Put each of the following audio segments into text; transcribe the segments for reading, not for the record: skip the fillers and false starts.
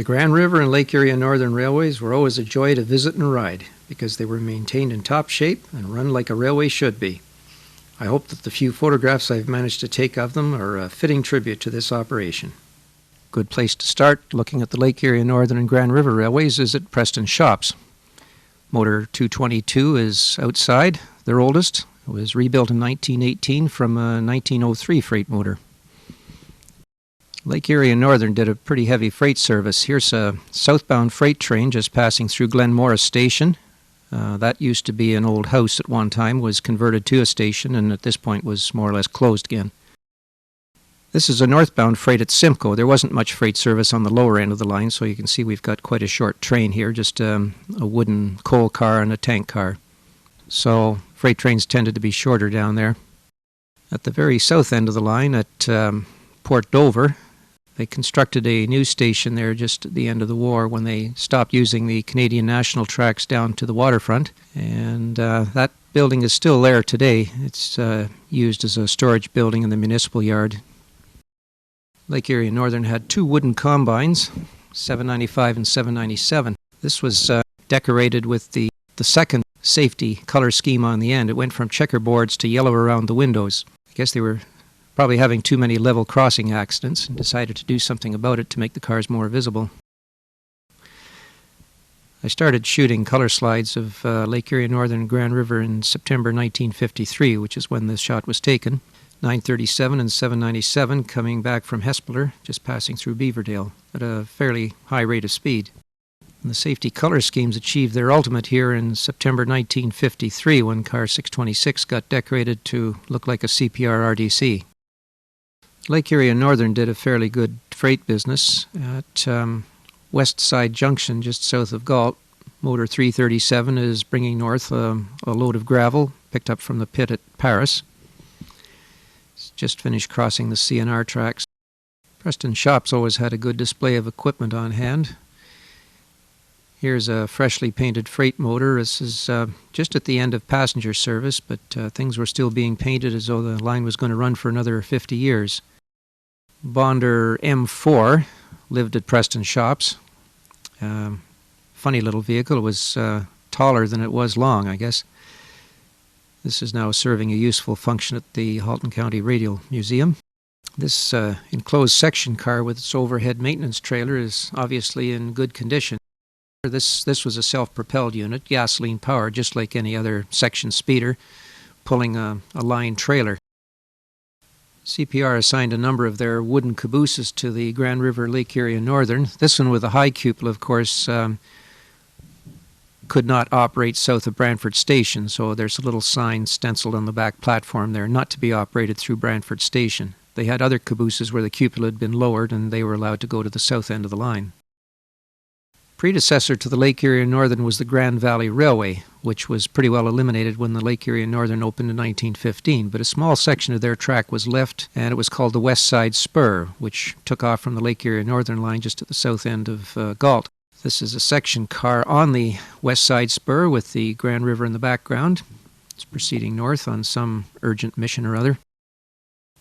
The Grand River and Lake Erie Northern Railways were always a joy to visit and ride because they were maintained in top shape and run like a railway should be. I hope that the few photographs I've managed to take of them are a fitting tribute to this operation. Good place to start looking at the Lake Erie Northern and Grand River Railways is at Preston Shops. Motor 222 is outside, their oldest. It was rebuilt in 1918 from a 1903 freight motor. Lake Erie Northern did a pretty heavy freight service. Here's a southbound freight train just passing through Glenmorris Station. That used to be an old house at one time, was converted to a station, and at this point was more or less closed again. This is a northbound freight at Simcoe. There wasn't much freight service on the lower end of the line, so you can see we've got quite a short train here, just a wooden coal car and a tank car. So freight trains tended to be shorter down there. At the very south end of the line at Port.Dover, they constructed a new station there just at the end of the war when they stopped using the Canadian National tracks down to the waterfront. And that building is still there today. It's used as a storage building in the municipal yard. Lake Erie Northern had two wooden combines, 795 and 797. This was decorated with the second safety color scheme on the end. It went from checkerboards to yellow around the windows. I guess they were probably having too many level crossing accidents and decided to do something about it to make the cars more visible. I started shooting color slides of Lake Erie Northern and Grand River in September 1953, which is when this shot was taken. 937 and 797 coming back from Hespeler, just passing through Beaverdale at a fairly high rate of speed. And the safety color schemes achieved their ultimate here in September 1953 when car 626 got decorated to look like a CPR RDC. Lake Erie Northern did a fairly good freight business at West Side Junction, just south of Galt. Motor 337 is bringing north a load of gravel picked up from the pit at Paris. It's just finished crossing the CNR tracks. Preston Shops always had a good display of equipment on hand. Here's a freshly painted freight motor. This is just at the end of passenger service, but things were still being painted as though the line was going to run for another 50 years. Bonder M4 lived at Preston Shops. Funny little vehicle. It was taller than it was long, I guess. This is now serving a useful function at the Halton County Radial Museum. This enclosed section car with its overhead maintenance trailer is obviously in good condition. This was a self-propelled unit, gasoline powered, just like any other section speeder, pulling a line trailer. CPR assigned a number of their wooden cabooses to the Grand River Lake Erie Northern. This one with a high cupola, of course, could not operate south of Brantford Station, so there's a little sign stenciled on the back platform there, not to be operated through Brantford Station. They had other cabooses where the cupola had been lowered and they were allowed to go to the south end of the line. Predecessor to the Lake Erie Northern was the Grand Valley Railway, which was pretty well eliminated when the Lake Erie Northern opened in 1915, but a small section of their track was left, and it was called the West Side Spur, which took off from the Lake Erie Northern line just at the south end of Galt. This is a section car on the West Side Spur with the Grand River in the background. It's proceeding north on some urgent mission or other.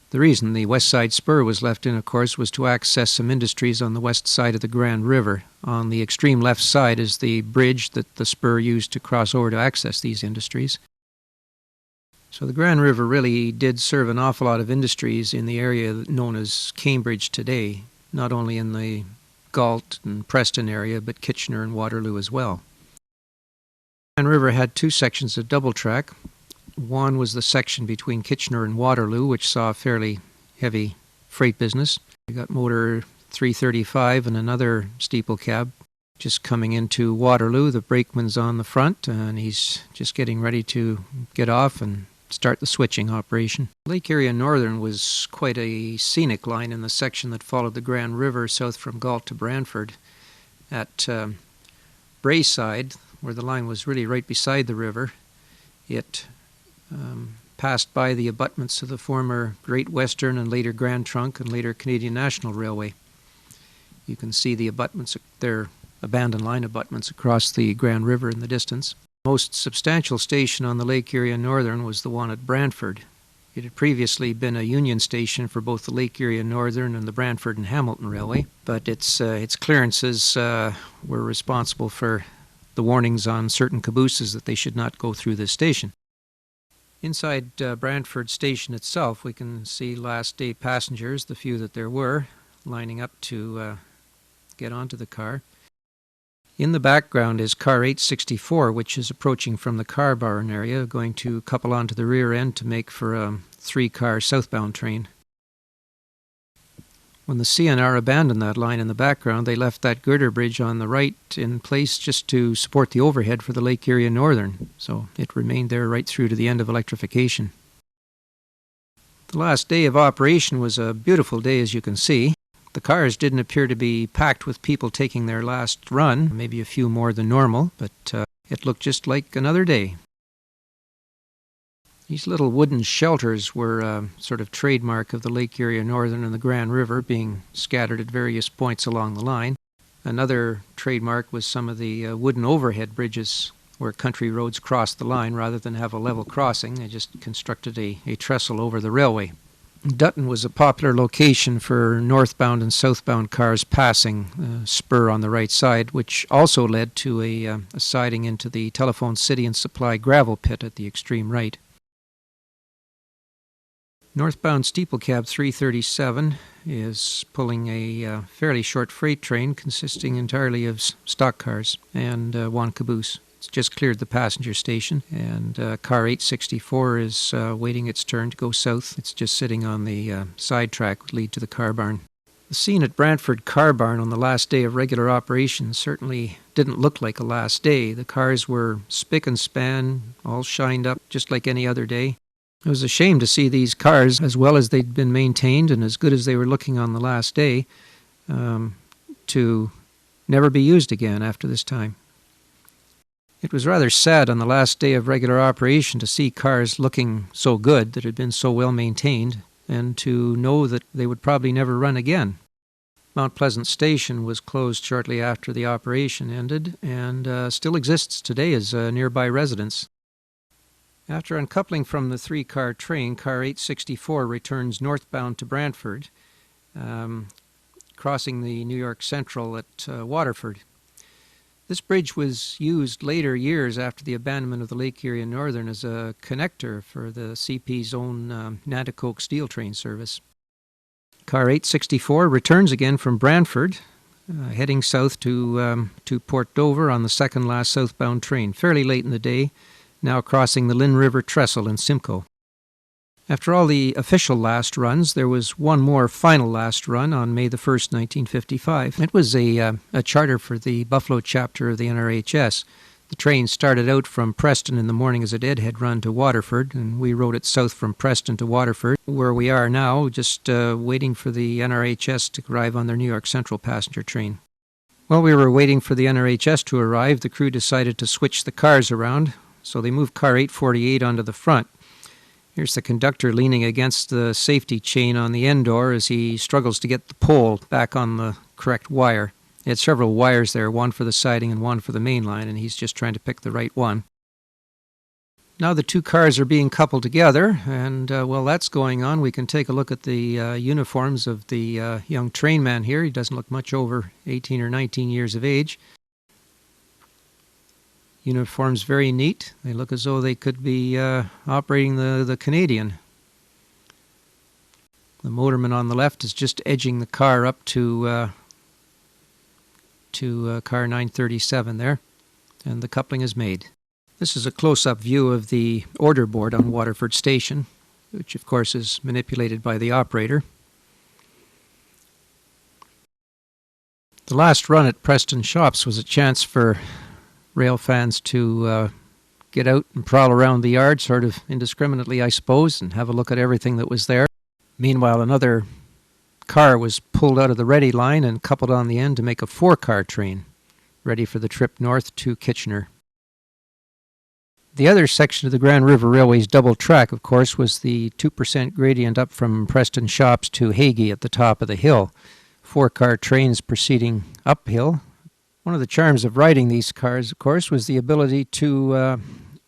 The reason the West Side Spur was left in, of course, was to access some industries on the west side of the Grand River. On the extreme left side is the bridge that the spur used to cross over to access these industries. So the Grand River really did serve an awful lot of industries in the area known as Cambridge today, not only in the Galt and Preston area, but Kitchener and Waterloo as well. The Grand River had two sections of double track. One was the section between Kitchener and Waterloo, which saw a fairly heavy freight business. We got motor 335 and another steeple cab just coming into Waterloo. The brakeman's on the front and he's just getting ready to get off and start the switching operation. Lake Erie Northern was quite a scenic line in the section that followed the Grand River south from Galt to Brantford. At Brayside, where the line was really right beside the river, it passed by the abutments of the former Great Western and later Grand Trunk and later Canadian National Railway. You can see the abutments, their abandoned line abutments across the Grand River in the distance. The most substantial station on the Lake Erie Northern was the one at Brantford. It had previously been a union station for both the Lake Erie and Northern and the Brantford and Hamilton Railway, but its clearances were responsible for the warnings on certain cabooses that they should not go through this station. Inside Brantford Station itself, we can see last day passengers, the few that there were, lining up to get onto the car. In the background is car 864, which is approaching from the car barn area, going to couple onto the rear end to make for a 3-car southbound train. When the CNR abandoned that line in the background, they left that girder bridge on the right in place just to support the overhead for the Lake Erie and Northern, so it remained there right through to the end of electrification. The last day of operation was a beautiful day, as you can see. The cars didn't appear to be packed with people taking their last run, maybe a few more than normal, but it looked just like another day. These little wooden shelters were a sort of trademark of the Lake Erie and Northern and the Grand River, being scattered at various points along the line. Another trademark was some of the wooden overhead bridges where country roads crossed the line rather than have a level crossing. They just constructed a trestle over the railway. Dutton was a popular location for northbound and southbound cars passing a spur on the right side, which also led to a siding into the Telephone City and Supply gravel pit at the extreme right. Northbound steeple cab 337 is pulling a fairly short freight train consisting entirely of stock cars and one caboose. It's just cleared the passenger station, and car 864 is waiting its turn to go south. It's just sitting on the side track that lead to the car barn. The scene at Brantford Car Barn on the last day of regular operations certainly didn't look like a last day. The cars were spick and span, all shined up just like any other day. It was a shame to see these cars, as well as they'd been maintained and as good as they were looking on the last day, to never be used again after this time. It was rather sad on the last day of regular operation to see cars looking so good, that had been so well maintained, and to know that they would probably never run again. Mount Pleasant Station was closed shortly after the operation ended, and still exists today as a nearby residence. After uncoupling from the 3-car train, car 864 returns northbound to Brantford, crossing the New York Central at Waterford. This bridge was used later years after the abandonment of the Lake Erie and Northern as a connector for the CP's own Nanticoke steel train service. Car 864 returns again from Brantford, heading south to Port.Dover on the second last southbound train, fairly late in the day, now crossing the Lynn River Trestle in Simcoe. After all the official last runs, there was one more final last run on May the 1st, 1955. It was a charter for the Buffalo chapter of the NRHS. The train started out from Preston in the morning as a deadhead run to Waterford, and we rode it south from Preston to Waterford, where we are now, just waiting for the NRHS to arrive on their New York Central passenger train. While we were waiting for the NRHS to arrive, the crew decided to switch the cars around, so they moved car 848 onto the front. Here's the conductor leaning against the safety chain on the end door as he struggles to get the pole back on the correct wire. He had several wires there, one for the siding and one for the main line, and he's just trying to pick the right one. Now the two cars are being coupled together, and while that's going on, we can take a look at the uniforms of the young trainman here. He doesn't look much over 18 or 19 years of age. Uniforms very neat. They look as though they could be operating the Canadian. The motorman on the left is just edging the car up to car 937 there, and the coupling is made. This is a close-up view of the order board on Waterford Station, which of course is manipulated by the operator. The last run at Preston Shops was a chance for rail fans to get out and prowl around the yard, sort of indiscriminately, I suppose, and have a look at everything that was there. Meanwhile, another car was pulled out of the ready line and coupled on the end to make a 4-car train, ready for the trip north to Kitchener. The other section of the Grand River Railway's double track, of course, was the 2% gradient up from Preston Shops to Hagey at the top of the hill. 4-car trains proceeding uphill. One of the charms of riding these cars, of course, was the ability to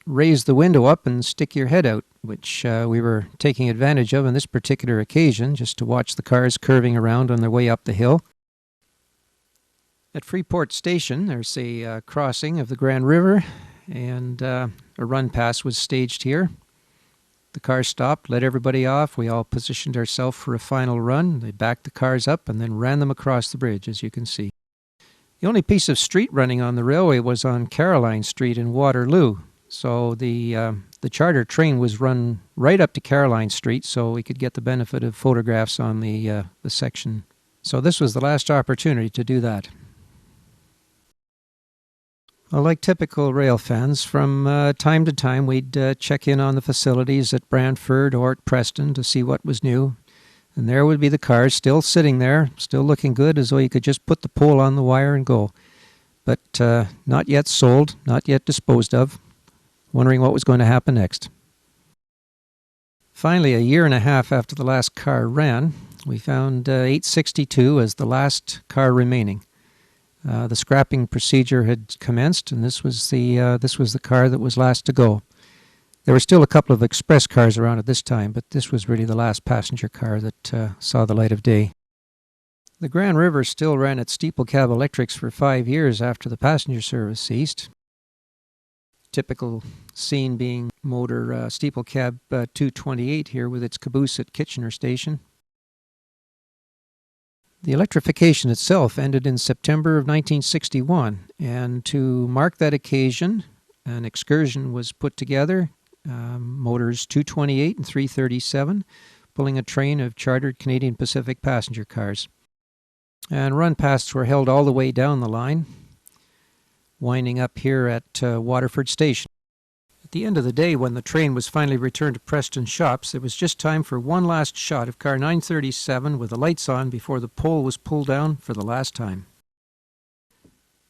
raise the window up and stick your head out. which we were taking advantage of on this particular occasion, just to watch the cars curving around on their way up the hill. At Freeport Station, there's a crossing of the Grand River, and a run pass was staged here. The car stopped, let everybody off. We all positioned ourselves for a final run. They backed the cars up and then ran them across the bridge, as you can see. The only piece of street running on the railway was on Caroline Street in Waterloo. So the charter train was run right up to Caroline Street so we could get the benefit of photographs on the section. So this was the last opportunity to do that. Well, like typical rail fans, from time to time we'd check in on the facilities at Brantford or at Preston to see what was new. And there would be the cars still sitting there, still looking good, as though you could just put the pole on the wire and go. But not yet sold, not yet disposed of, wondering what was going to happen next. Finally, a year and a half after the last car ran, we found 862 as the last car remaining. The scrapping procedure had commenced, and this was the car that was last to go. There were still a couple of express cars around at this time, but this was really the last passenger car that saw the light of day. The Grand River still ran its steeple cab electrics for 5 years after the passenger service ceased. Typical scene being motor steeple cab 228 here with its caboose at Kitchener Station. The electrification itself ended in September of 1961, and to mark that occasion, an excursion was put together, motors 228 and 337, pulling a train of chartered Canadian Pacific passenger cars. And run pasts were held all the way down the line, winding up here at Waterford Station. At the end of the day, when the train was finally returned to Preston shops, it was just time for one last shot of car 937 with the lights on before the pole was pulled down for the last time.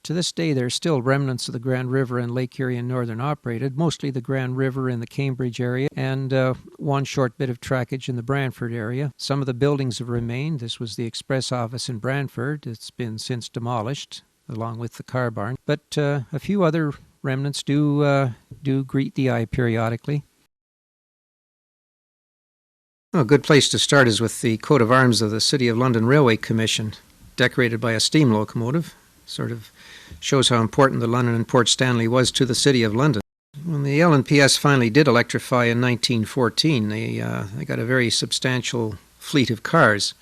To this day, there are still remnants of the Grand River and Lake Erie and Northern operated, mostly the Grand River in the Cambridge area, and one short bit of trackage in the Brantford area. Some of the buildings have remained. This was the express office in Brantford. It's been since demolished, along with the car barn. But a few other remnants do greet the eye periodically. A good place to start is with the coat of arms of the City of London Railway Commission, decorated by a steam locomotive. Sort of shows how important the London and Port Stanley was to the City of London. When the LNPS finally did electrify in 1914, they got a very substantial fleet of cars.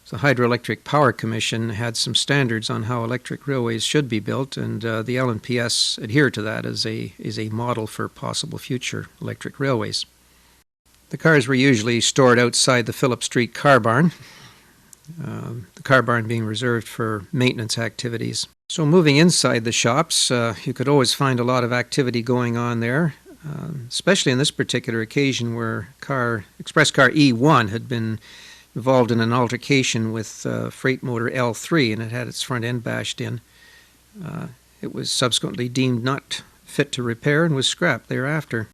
The Hydroelectric Power Commission had some standards on how electric railways should be built, and the LNPS adhered to that as a model for possible future electric railways. The cars were usually stored outside the Phillip Street car barn, the car barn being reserved for maintenance activities. So moving inside the shops, you could always find a lot of activity going on there, especially on this particular occasion where express car E1 had been involved in an altercation with freight motor L3, and it had its front end bashed in. It was subsequently deemed not fit to repair and was scrapped thereafter.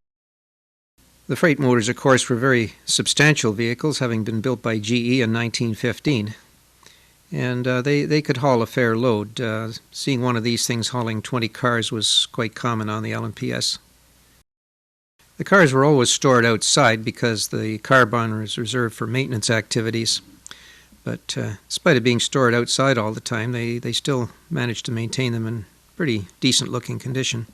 The freight motors, of course, were very substantial vehicles, having been built by GE in 1915. And they could haul a fair load. Seeing one of these things hauling 20 cars was quite common on the LNPS. The cars were always stored outside because the car barn was reserved for maintenance activities. But in spite of being stored outside all the time, they still managed to maintain them in pretty decent-looking condition.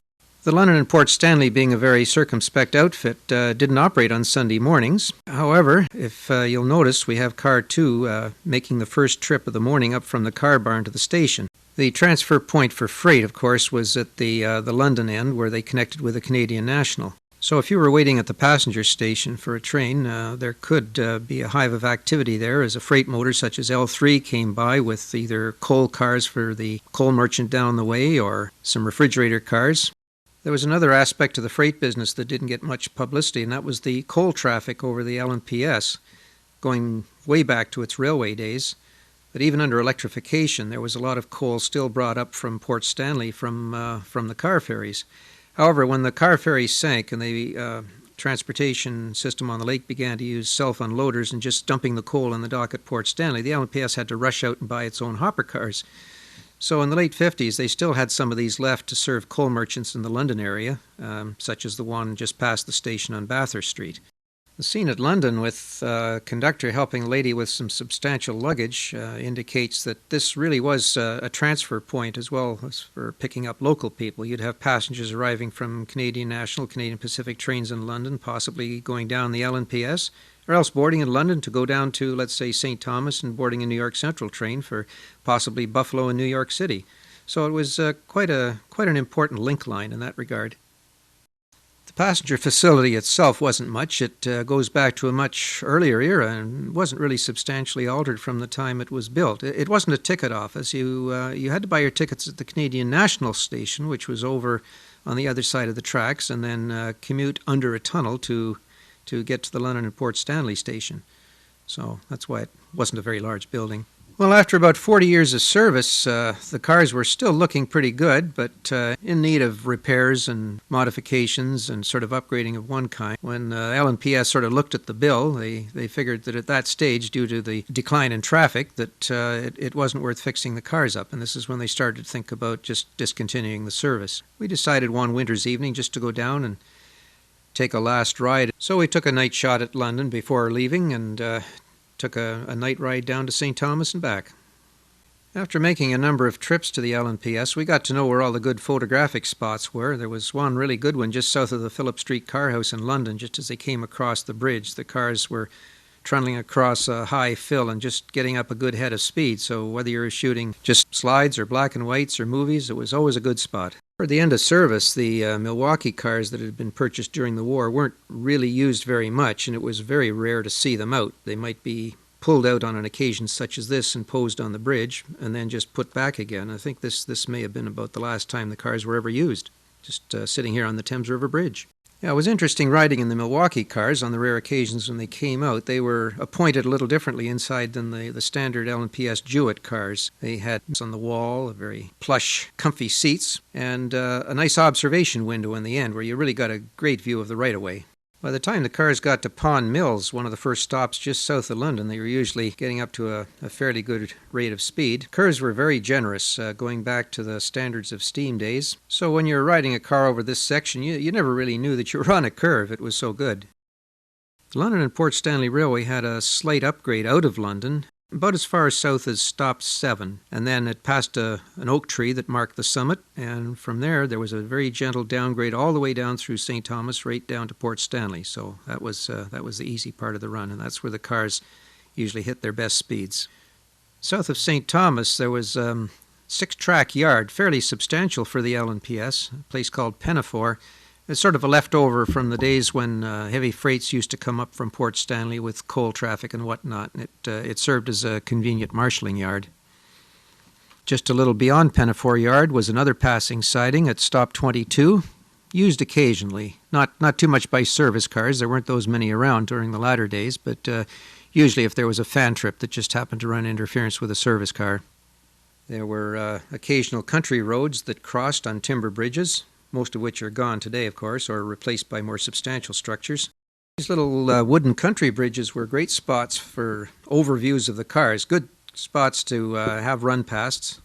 The London and Port Stanley, being a very circumspect outfit, didn't operate on Sunday mornings. However, if you'll notice, we have Car 2 making the first trip of the morning up from the car barn to the station. The transfer point for freight, of course, was at the London end, where they connected with the Canadian National. So if you were waiting at the passenger station for a train, there could be a hive of activity there as a freight motor such as L3 came by with either coal cars for the coal merchant down the way or some refrigerator cars. There was another aspect of the freight business that didn't get much publicity, and that was the coal traffic over the LNPS, going way back to its railway days. But even under electrification, there was a lot of coal still brought up from Port Stanley from the car ferries. However, when the car ferries sank and the transportation system on the lake began to use self-unloaders and just dumping the coal in the dock at Port Stanley, the LNPS had to rush out and buy its own hopper cars. So in the late 50s, they still had some of these left to serve coal merchants in the London area, such as the one just past the station on Bathurst Street. The scene at London with a conductor helping a lady with some substantial luggage indicates that this really was a transfer point as well as for picking up local people. You'd have passengers arriving from Canadian National, Canadian Pacific trains in London, possibly going down the LNPS, or else boarding in London to go down to, let's say, St. Thomas and boarding a New York Central train for possibly Buffalo and New York City. So it was quite an important link line in that regard. The passenger facility itself wasn't much. It goes back to a much earlier era and wasn't really substantially altered from the time it was built. It wasn't a ticket office. You had to buy your tickets at the Canadian National Station, which was over on the other side of the tracks, and then commute under a tunnel to get to the London and Port Stanley station. So that's why it wasn't a very large building. Well, after about 40 years of service, the cars were still looking pretty good, but in need of repairs and modifications and sort of upgrading of one kind. When LNPS sort of looked at the bill, they figured that at that stage, due to the decline in traffic, that it wasn't worth fixing the cars up, and this is when they started to think about just discontinuing the service. We decided one winter's evening just to go down and take a last ride. So we took a night shot at London before leaving and took a night ride down to St. Thomas and back. After making a number of trips to the LNPS, we got to know where all the good photographic spots were. There was one really good one just south of the Phillip Street car house in London, just as they came across the bridge. The cars were trundling across a high fill and just getting up a good head of speed, so whether you were shooting just slides or black and whites or movies, it was always a good spot. Toward the end of service, the Milwaukee cars that had been purchased during the war weren't really used very much, and it was very rare to see them out. They might be pulled out on an occasion such as this and posed on the bridge, and then just put back again. I think this may have been about the last time the cars were ever used, just sitting here on the Thames River Bridge. Yeah, it was interesting riding in the Milwaukee cars on the rare occasions when they came out. They were appointed a little differently inside than the standard LNPS Jewett cars. They had on the wall, very plush, comfy seats, and a nice observation window in the end where you really got a great view of the right-of-way. By the time the cars got to Pond Mills, one of the first stops just south of London, they were usually getting up to a fairly good rate of speed. Cars were very generous, going back to the standards of steam days. So when you were riding a car over this section, you never really knew that you were on a curve. It was so good. The London and Port Stanley Railway had a slight upgrade out of London, about as far south as stop 7, and then it passed an oak tree that marked the summit, and from there was a very gentle downgrade all the way down through St. Thomas, right down to Port Stanley. So that was the easy part of the run, and that's where the cars usually hit their best speeds. South of St. Thomas, there was a 6-track yard, fairly substantial for the LNPS, a place called Pinafore. It's sort of a leftover from the days when heavy freights used to come up from Port Stanley with coal traffic and whatnot. And it served as a convenient marshalling yard. Just a little beyond Pinafore Yard was another passing siding at stop 22, used occasionally. Not too much by service cars. There weren't those many around during the latter days, but usually if there was a fan trip that just happened to run interference with a service car. There were occasional country roads that crossed on timber bridges, most of which are gone today, of course, or replaced by more substantial structures. These little wooden country bridges were great spots for overviews of the cars, good spots to have run pasts.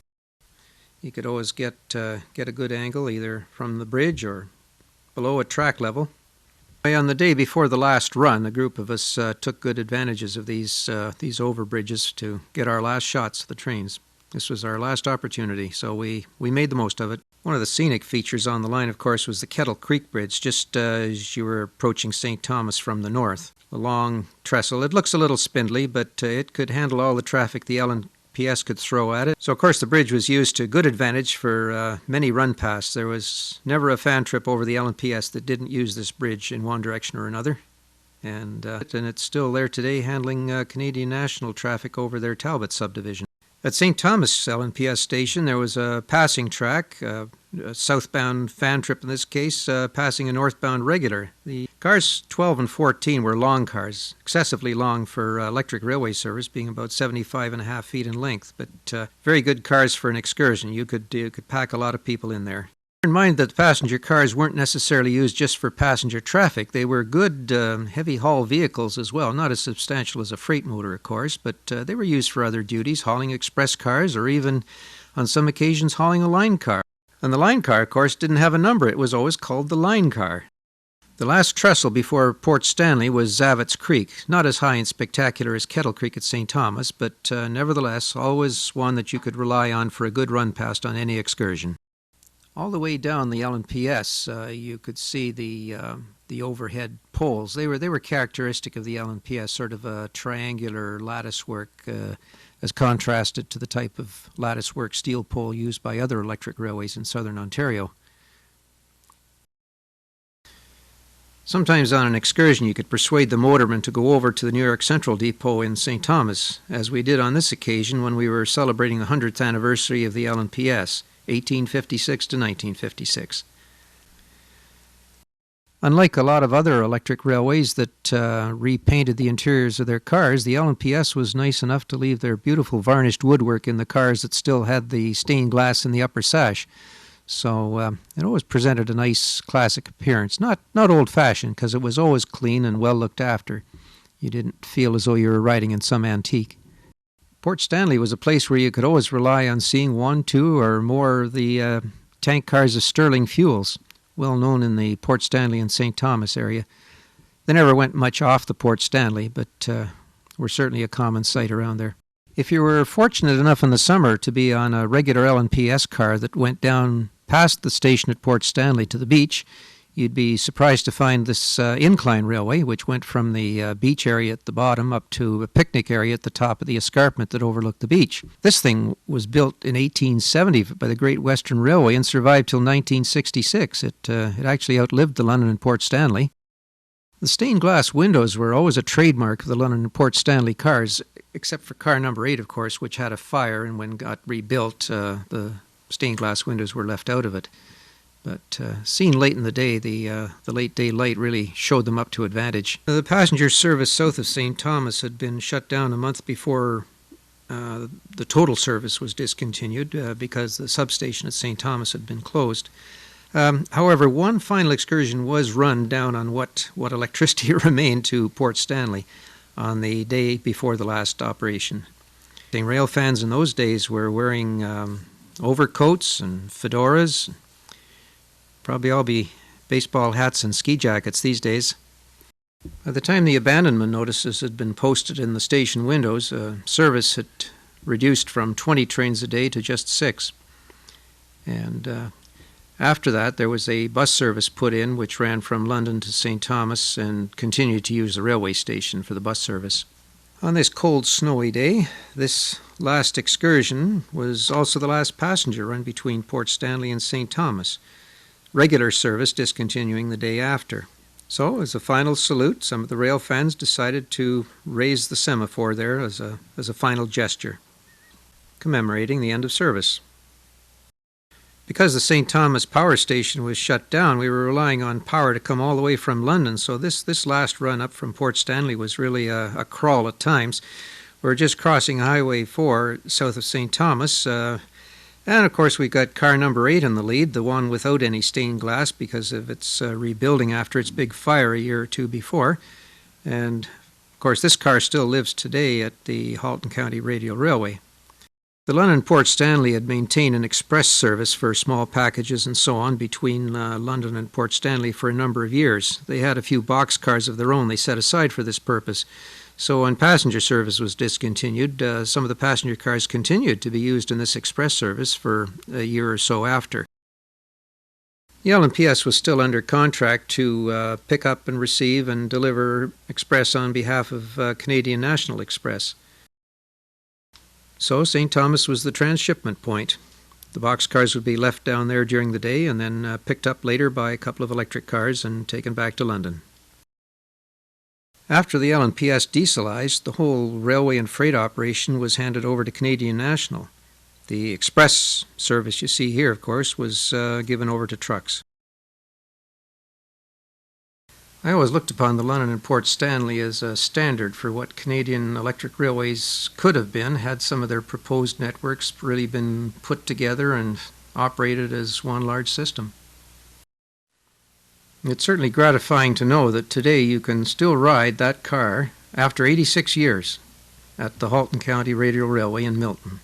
You could always get a good angle either from the bridge or below at track level. On the day before the last run, a group of us took good advantages of these overbridges to get our last shots of the trains. This was our last opportunity, so we made the most of it. One of the scenic features on the line, of course, was the Kettle Creek Bridge, just as you were approaching St. Thomas from the north. The long trestle. It looks a little spindly, but it could handle all the traffic the LNPS could throw at it. So, of course, the bridge was used to good advantage for many run pasts. There was never a fan trip over the LNPS that didn't use this bridge in one direction or another. And it's still there today, handling Canadian National traffic over their Talbot subdivision. At St. Thomas LNPS station, there was a passing track, a southbound fan trip in this case, passing a northbound regular. The cars 12 and 14 were long cars, excessively long for electric railway service, being about 75.5 feet in length, but very good cars for an excursion. You could pack a lot of people in there. Bear in mind that passenger cars weren't necessarily used just for passenger traffic. They were good heavy haul vehicles as well, not as substantial as a freight motor, of course, but they were used for other duties, hauling express cars or even, on some occasions, hauling a line car. And the line car, of course, didn't have a number. It was always called the line car. The last trestle before Port Stanley was Zavitz Creek, not as high and spectacular as Kettle Creek at St. Thomas, but nevertheless always one that you could rely on for a good run past on any excursion. All the way down the LNPS, you could see the overhead poles. They were characteristic of the LNPS, sort of a triangular lattice work, as contrasted to the type of lattice work steel pole used by other electric railways in southern Ontario. Sometimes on an excursion you could persuade the motorman to go over to the New York Central Depot in St. Thomas, as we did on this occasion when we were celebrating the 100th anniversary of the LNPS, 1856 to 1956. Unlike a lot of other electric railways that repainted the interiors of their cars, the LNPS was nice enough to leave their beautiful varnished woodwork in the cars that still had the stained glass in the upper sash. So it always presented a nice classic appearance. Not old-fashioned, because it was always clean and well looked after. You didn't feel as though you were riding in some antique. Port Stanley was a place where you could always rely on seeing one, two, or more of the tank cars of Sterling Fuels, well known in the Port Stanley and St. Thomas area. They never went much off the Port Stanley, but were certainly a common sight around there. If you were fortunate enough in the summer to be on a regular LNPS car that went down past the station at Port Stanley to the beach, you'd be surprised to find this incline railway, which went from the beach area at the bottom up to a picnic area at the top of the escarpment that overlooked the beach. This thing was built in 1870 by the Great Western Railway and survived till 1966. It actually outlived the London and Port Stanley. The stained glass windows were always a trademark of the London and Port Stanley cars, except for car number 8, of course, which had a fire, and when got rebuilt, the stained glass windows were left out of it. But seen late in the day, the late day light really showed them up to advantage. The passenger service south of St. Thomas had been shut down a month before the total service was discontinued because the substation at St. Thomas had been closed. However, one final excursion was run down on what electricity remained to Port Stanley on the day before the last operation. Rail fans in those days were wearing overcoats and fedoras. Probably all be baseball hats and ski jackets these days. By the time the abandonment notices had been posted in the station windows, service had reduced from 20 trains a day to just 6. And after that, there was a bus service put in which ran from London to St. Thomas and continued to use the railway station for the bus service. On this cold, snowy day, this last excursion was also the last passenger run between Port Stanley and St. Thomas, regular service discontinuing the day after. So, as a final salute, some of the rail fans decided to raise the semaphore there as a final gesture, commemorating the end of service. Because the St. Thomas power station was shut down, we were relying on power to come all the way from London, so this last run up from Port Stanley was really a crawl at times. We were just crossing Highway 4 south of St. Thomas, and of course we got car number 8 in the lead, the one without any stained glass because of its rebuilding after its big fire a year or two before. And of course this car still lives today at the Halton County Radial Railway. The London Port Stanley had maintained an express service for small packages and so on between London and Port Stanley for a number of years. They had a few box cars of their own they set aside for this purpose. So when passenger service was discontinued, some of the passenger cars continued to be used in this express service for a year or so after. The LNPS was still under contract to pick up and receive and deliver express on behalf of Canadian National Express. So St. Thomas was the transshipment point. The boxcars would be left down there during the day and then picked up later by a couple of electric cars and taken back to London. After the LNPS dieselized, the whole railway and freight operation was handed over to Canadian National. The express service you see here, of course, was given over to trucks. I always looked upon the London and Port Stanley as a standard for what Canadian electric railways could have been had some of their proposed networks really been put together and operated as one large system. It's certainly gratifying to know that today you can still ride that car after 86 years at the Halton County Radial Railway in Milton.